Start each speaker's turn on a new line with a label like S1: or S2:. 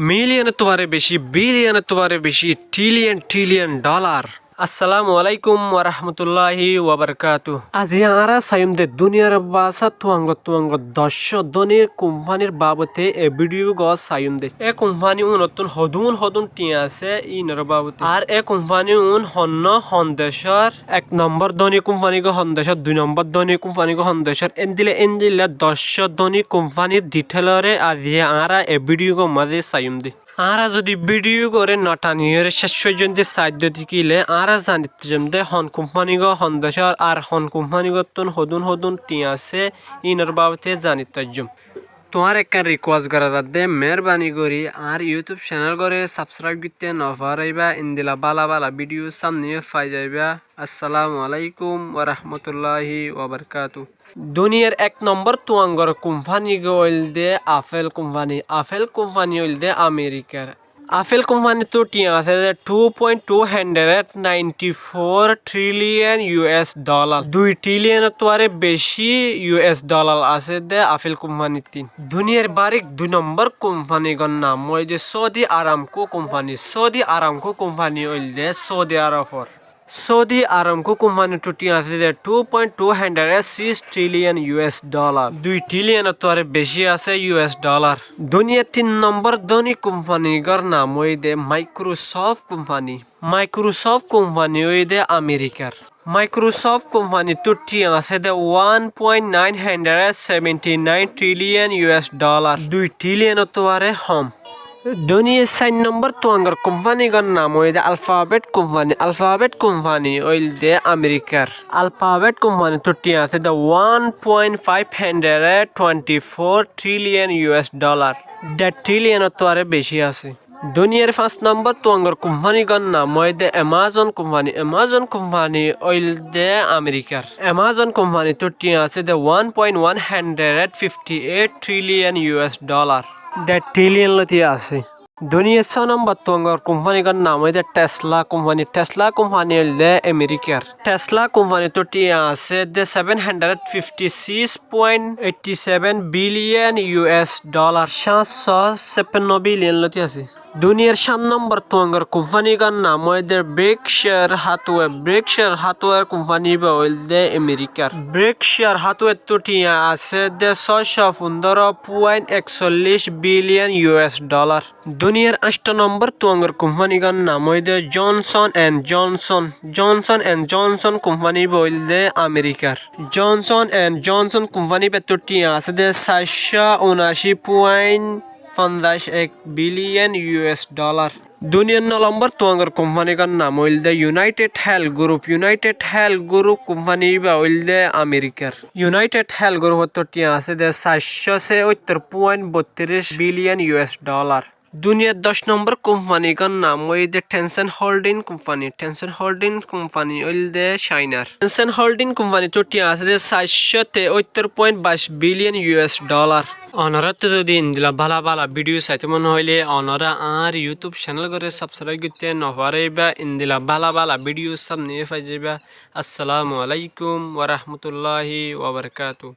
S1: মিলিয়নের তোয়ারে বেশি, বিলিয়নের তোয়ারে বেশি, trillion dollar. আসসালামু আলাইকুম ওয়া রাহমাতুল্লাহি ওয়া বারাকাতুহু। আজি আরা সাইম দে দুনিয়ার বাসা তুয়াঙ্গ দশ ধনীর কোম্পানির বাবতে এ ভিডিও গ সাইম দে। এ কোম্পানি নতুন হদুন টিয়া আছে ইনর বাবতে। আর এ কোম্পানি হন দেশর এক নম্বর ধনী কোম্পানি গো হন দেশর, দুই নম্বর ধনী কোম্পানি গো হন দেশর। এন্দিলে দশ ধনী কোম্পানির ডিটেলরে আজি আরা এ ভিডিও গ মাঝে সাইম দে। আরা যদি ভিডিও করে নটানিয়র শেষ পর্যন্ত সাহায্য দিকিলে আরা জানিত দে হন কোম্পানি গো হন দেশর আর হন কোম্পানি গতন হদুন টিয়া আছে ইনর বাবতে জানিত। তোমার একটা রিকোয়েস্ট করা যাতে মেহরবানি করি আর ইউটিউব চ্যানেল করে সাবস্ক্রাইব করতে নফারাইবা ইন্দিলা বালা ভিডিও সামনে পাই যাইবা। আসসালামু আলাইকুম ওয়া রাহমাতুল্লাহি ওয়া বারাকাতুহু। দুনিয়ার এক নম্বর তুয়াঙ্গর কোম্পানি গইল দে আপেল কোম্পানি হইল দে আমেরিকার। আপেল কোম্পানি তো টিয়া আছে 2.294 ট্রিলিয়ন US ডলার, 2 ট্রিলিয়ন তোয়ারে বেশি US ডলার আছে দে আপেল কোম্পানি। দুনিয়ার বারিক 2 নম্বর কোম্পানি গর নাম ওই যে সৌদি আরামকো কোম্পানি হইল দে সৌদি আরামকো কোম্পানি টুটি আছে 2.206 ট্রিলিয়ন US ডলার, 2 ট্রিলিয়ন তোয়ারে বেশি আছে US ডলার। দুনিয়ার 3 নম্বর ধনী কোম্পানি গর নাম ওই দে মাইক্রোসফট কোম্পানি ওই দে আমেরিকার। মাইক্রোসফট কোম্পানি টুটি আছে 1.979 ট্রিলিয়ন US ডলার, 2 ট্রিলিয়ন তোয়ারে হম। দুনিয়ার 4 নম্বর তোয়াঙ্গর কোম্পানি গর নাম ওই দে আলফাবেট কোম্পানি ওইল দে আমেরিকার। আলফাবেট কোম্পানি টুটি আছে 1.524 ট্রিলিয়ন US ডলার, 1.5 ট্রিলিয়ন তোয়ারে বেশি আছে। দুনিয়ার 5 নম্বর তোয়াঙ্গর কোম্পানি গর নাম ওই দে অ্যামাজন কোম্পানি ওইল দে আমেরিকার। অ্যামাজন কোম্পানি টুটি আছে 1.158 ট্রিলিয়ন US ডলার, 1.5 ট্রিলিয়ন লতি আছে। দুনিয়ার 6 নম্বর তোয়াঙ্গর কোম্পানি গর নাম ওই দে টেসলা কোম্পানি হইল দে আমেরিকার। টেসলা কোম্পানি টুটি আছে 756.87 বিলিয়ন US ডলার, 756 বিলিয়ন লতি আছে। দুনিয়ার 7 নম্বর তোয়াঙ্গর কোম্পানি গর নাম ওই দে ব্রেকশার হাতওয়্যার কোম্পানি হইল দে আমেরিকার। ব্রেকশার হাতওয়্যার টুটি আছে 615.41 বিলিয়ন US ডলার। দুনিয়ার 8 নম্বর তোয়াঙ্গর কোম্পানি গর নাম ওই দে জনসন এন্ড জনসন কোম্পানি হইল দে আমেরিকার। জনসন কোম্পানি টুটি আছে 479.51 বিলিয়ন US ডলার। দুনিয়ার 9 নম্বর তোয়াঙ্গর কোম্পানি গর নাম হইল দে ইউনাইটেড হেলথ গ্রুপ কোম্পানি হইল দে আমেরিকার। ইউনাইটেড হেলথ গ্রুপ টুটি আছে 470.32 বিলিয়ন US ডলার। দুনিয়ার 10 নম্বর কোম্পানি গর নাম ওই দে টেনসেন্ট হোল্ডিং কোম্পানি ওইল দে চাইনার। টেনসেন্ট হোল্ডিং কোম্পানি টুটি আছে 473.22 বিলিয়ন US ডলার। অনারাতে যদি ইন্দিলা বালা ভিডিও চাইতে মনে হইলে অনারা আর ইউটিউব চ্যানেল করে সাবস্ক্রাইব করতে নপারাইবা ইন্দিলা বালা ভিডিও সামনে পাই যাইবা। আসসালামু আলাইকুম ওয়া রাহমাতুল্লাহি ওয়া বারাকাতুহু।